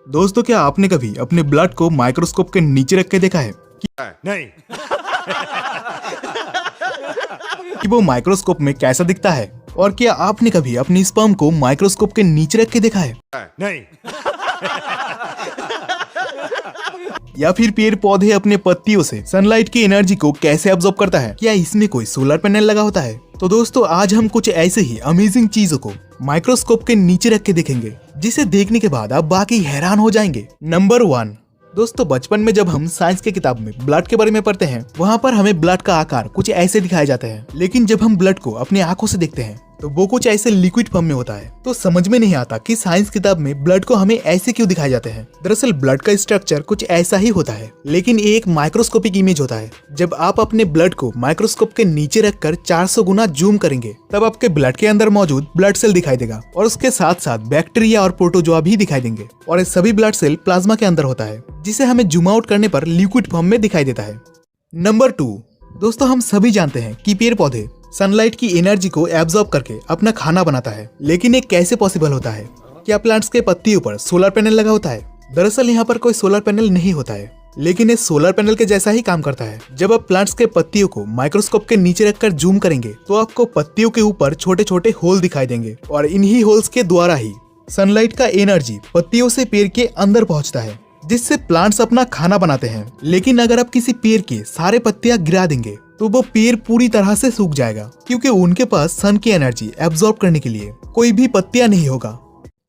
दोस्तों, क्या आपने कभी अपने ब्लड को माइक्रोस्कोप के नीचे रख के देखा है नहीं। कि वो माइक्रोस्कोप में कैसा दिखता है? और क्या आपने कभी अपनी स्पर्म को माइक्रोस्कोप के नीचे रख के देखा है? नहीं। या फिर पेड़ पौधे अपने पत्तियों से सनलाइट की एनर्जी को कैसे अब्सॉर्ब करता है? क्या इसमें कोई सोलर पैनल लगा होता है? तो दोस्तों, आज हम कुछ ऐसे ही अमेजिंग चीजों को माइक्रोस्कोप के नीचे रख के देखेंगे, जिसे देखने के बाद आप बाकी हैरान हो जाएंगे। नंबर 1। दोस्तों, बचपन में जब हम साइंस के किताब में ब्लड के बारे में पढ़ते हैं, वहाँ पर हमें ब्लड का आकार कुछ ऐसे दिखाया जाता है। लेकिन जब हम ब्लड को अपनी आंखों से देखते हैं तो वो कुछ ऐसे लिक्विड फॉर्म में होता है। तो समझ में नहीं आता कि साइंस किताब में ब्लड को हमें ऐसे क्यों दिखाए जाते हैं। दरअसल ब्लड का स्ट्रक्चर कुछ ऐसा ही होता है, लेकिन ये एक माइक्रोस्कोपिक इमेज होता है। जब आप अपने ब्लड को माइक्रोस्कोप के नीचे रखकर 400 गुना जूम करेंगे, तब आपके ब्लड के अंदर मौजूद ब्लड सेल दिखाई देगा और उसके साथ साथ बैक्टीरिया और प्रोटोजोआ भी दिखाई देंगे। और ये सभी ब्लड सेल प्लाज्मा के अंदर होता है, जिसे हमें जूम आउट करने पर लिक्विड फॉर्म में दिखाई देता है। नंबर 2। दोस्तों, हम सभी जानते हैं कि पेड़ पौधे सनलाइट की एनर्जी को एब्जॉर्ब करके अपना खाना बनाता है, लेकिन ये कैसे पॉसिबल होता है? क्या प्लांट्स के पत्तियों पर सोलर पैनल लगा होता है? दरअसल यहाँ पर कोई सोलर पैनल नहीं होता है, लेकिन ये सोलर पैनल के जैसा ही काम करता है। जब आप प्लांट्स के पत्तियों को माइक्रोस्कोप के नीचे रखकर जूम करेंगे, तो आपको पत्तियों के ऊपर छोटे छोटे होल दिखाई देंगे और इन्हीं होल्स के द्वारा ही सनलाइट का एनर्जी पत्तियों से पेड़ के अंदर पहुँचता है, जिससे प्लांट्स अपना खाना बनाते हैं। लेकिन अगर आप किसी पेड़ के सारे पत्तियां गिरा देंगे, तो वो पेड़ पूरी तरह से सूख जाएगा, क्योंकि उनके पास सन की एनर्जी एब्जॉर्ब करने के लिए कोई भी पत्तियां नहीं होगा।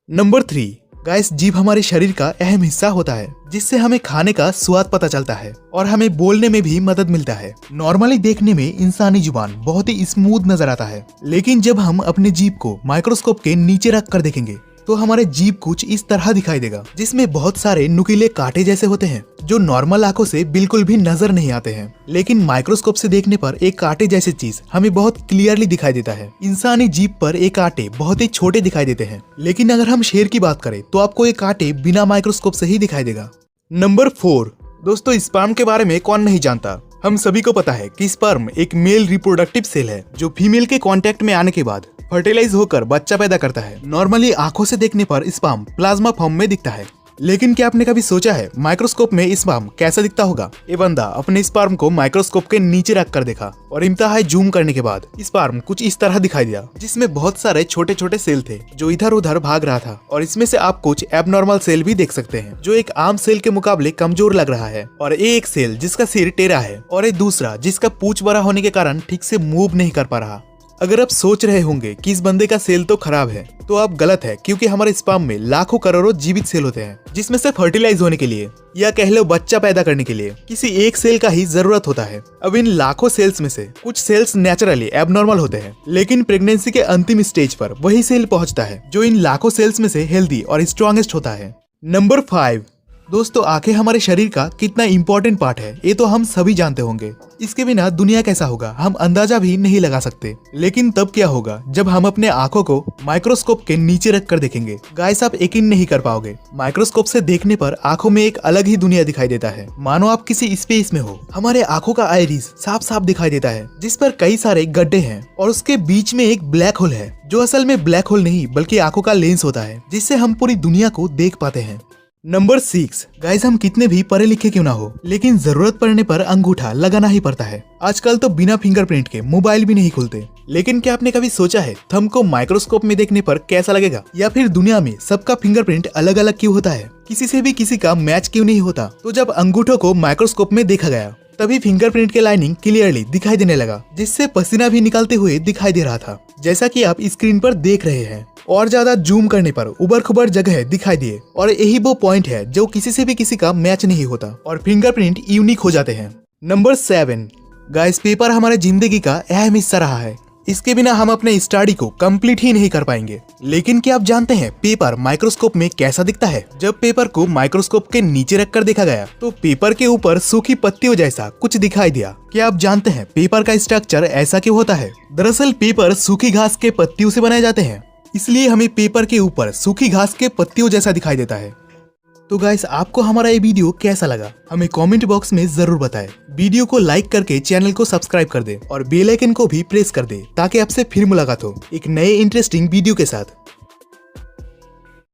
नंबर 3। गाइस, जीभ हमारे शरीर का अहम हिस्सा होता है, जिससे हमें खाने का स्वाद पता चलता है और हमें बोलने में भी मदद मिलता है। नॉर्मली देखने में इंसानी जुबान बहुत ही स्मूथ नजर आता है, लेकिन जब हम अपने जीभ को माइक्रोस्कोप के नीचे रख कर देखेंगे, तो हमारे जीभ कुछ इस तरह दिखाई देगा, जिसमें बहुत सारे नुकीले कांटे जैसे होते हैं, जो नॉर्मल आंखों से बिल्कुल भी नजर नहीं आते हैं। लेकिन माइक्रोस्कोप से देखने पर एक कांटे जैसी चीज हमें बहुत क्लियरली दिखाई देता है। इंसानी जीभ पर एक कांटे बहुत ही छोटे दिखाई देते हैं, लेकिन अगर हम शेर की बात करें तो आपको ये कांटे बिना माइक्रोस्कोप से ही दिखाई देगा। नंबर 4। दोस्तों, स्पर्म के बारे में कौन नहीं जानता। हम सभी को पता है कि स्पर्म एक मेल रिप्रोडक्टिव सेल है, जो फीमेल के कांटेक्ट में आने के बाद फर्टिलाइज होकर बच्चा पैदा करता है। नॉर्मली आंखों से देखने पर स्पर्म प्लाज्मा फॉर्म में दिखता है, लेकिन क्या आपने कभी सोचा है माइक्रोस्कोप में स्पर्म कैसा दिखता होगा? ये बंदा अपने स्पर्म को माइक्रोस्कोप के नीचे रख कर देखा और इंतहाई जूम करने के बाद स्पर्म कुछ इस तरह दिखाई दिया, जिसमें बहुत सारे छोटे छोटे सेल थे जो इधर उधर भाग रहा था। और इसमें से आप कुछ एबनॉर्मल सेल भी देख सकते हैं, जो एक आम सेल के मुकाबले कमजोर लग रहा है। और एक सेल जिसका सिर टेढ़ा है, और एक दूसरा जिसका पूंछ बड़ा होने के कारण ठीक से मूव नहीं कर पा रहा। अगर आप सोच रहे होंगे कि इस बंदे का सेल तो खराब है, तो आप गलत है, क्योंकि हमारे स्पर्म में लाखों करोड़ों जीवित सेल होते हैं, जिसमें से फर्टिलाइज होने के लिए या कह लो बच्चा पैदा करने के लिए किसी एक सेल का ही जरूरत होता है। अब इन लाखों सेल्स में से कुछ सेल्स नेचुरली एबनॉर्मल होते हैं, लेकिन प्रेगनेंसी के अंतिम स्टेज पर वही सेल पहुंचता है जो इन लाखों सेल्स में से हेल्दी और स्ट्रॉन्गेस्ट होता है। नंबर 5। दोस्तों, आंखें हमारे शरीर का कितना इंपॉर्टेंट पार्ट है, ये तो हम सभी जानते होंगे। इसके बिना दुनिया कैसा होगा हम अंदाजा भी नहीं लगा सकते। लेकिन तब क्या होगा जब हम अपने आंखों को माइक्रोस्कोप के नीचे रख कर देखेंगे? गाइस, आप यकीन नहीं कर पाओगे। माइक्रोस्कोप से देखने पर आंखों में एक अलग ही दुनिया दिखाई देता है, मानो आप किसी स्पेस में हो। हमारे आंखों का आइरिस साफ साफ दिखाई देता है, जिस पर कई सारे गड्ढे हैं, और उसके बीच में एक ब्लैक होल है, जो असल में ब्लैक होल नहीं बल्कि आंखों का लेंस होता है, जिससे हम पूरी दुनिया को देख पाते हैं। नंबर 6। गाइस, हम कितने भी पढ़े लिखे क्यों ना हो, लेकिन जरूरत पड़ने पर अंगूठा लगाना ही पड़ता है। आजकल तो बिना फिंगरप्रिंट के मोबाइल भी नहीं खुलते। लेकिन क्या आपने कभी सोचा है थंब को माइक्रोस्कोप में देखने पर कैसा लगेगा? या फिर दुनिया में सबका फिंगरप्रिंट अलग अलग क्यों होता है? किसी से भी किसी का मैच क्यों नहीं होता? तो जब अंगूठों को माइक्रोस्कोप में देखा गया, तभी फिंगरप्रिंट के लाइनिंग क्लियरली दिखाई देने लगा, जिससे पसीना भी निकलते हुए दिखाई दे रहा था, जैसा कि आप स्क्रीन पर देख रहे हैं। और ज्यादा जूम करने पर उबर खुबर जगह दिखाई दिए, और यही वो पॉइंट है जो किसी से भी किसी का मैच नहीं होता और फिंगरप्रिंट यूनिक हो जाते हैं। नंबर 7। गाइस, पेपर हमारे जिंदगी का अहम हिस्सा रहा है। इसके बिना हम अपने स्टडी को कंप्लीट ही नहीं कर पाएंगे। लेकिन क्या आप जानते हैं पेपर माइक्रोस्कोप में कैसा दिखता है? जब पेपर को माइक्रोस्कोप के नीचे रखकर देखा गया, तो पेपर के ऊपर सूखी पत्तियों जैसा कुछ दिखाई दिया। क्या आप जानते हैं पेपर का स्ट्रक्चर ऐसा क्यों होता है? दरअसल पेपर सूखी घास के पत्तियों से बनाए जाते हैं, इसलिए हमें पेपर के ऊपर सूखी घास के पत्तियों जैसा दिखाई देता है। तो गाइस, आपको हमारा ये वीडियो कैसा लगा हमें कमेंट बॉक्स में जरूर बताएं। वीडियो को लाइक करके चैनल को सब्सक्राइब कर दे और बेल आइकन को भी प्रेस कर दे, ताकि आपसे फिर मुलाकात हो एक नए इंटरेस्टिंग वीडियो के साथ।